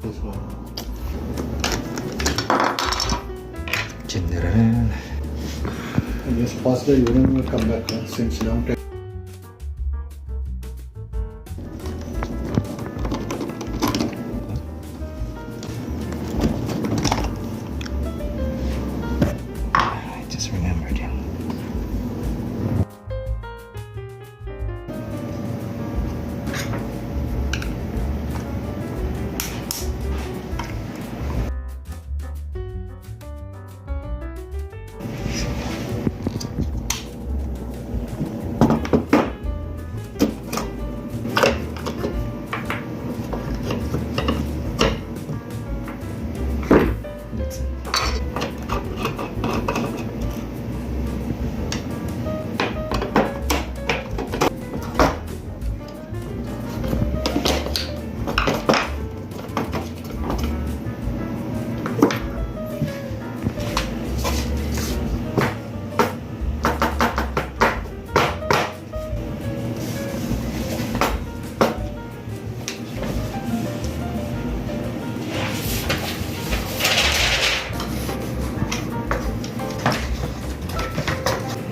This one. General. I just pause the urine will come back since long time. I just remembered him. That's it.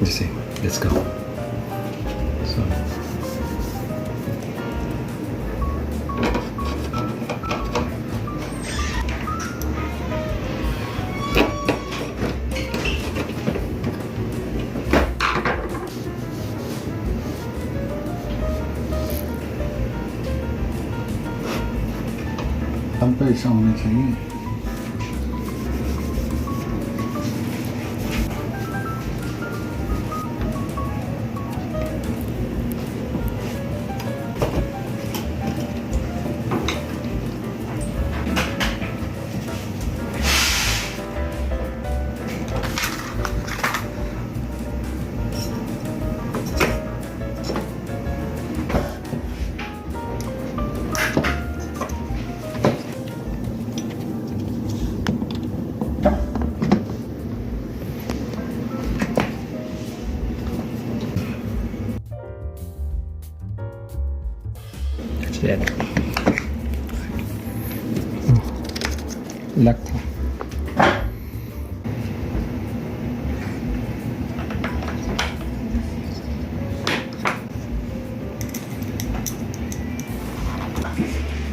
Just say, let's go. So. हम पे ऐसा होना चाहिए. That's it. Luck.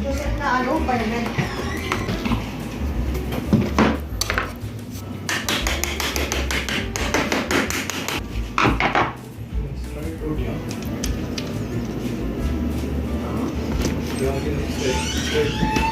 Joseph na ano, payment. You want to get it straight?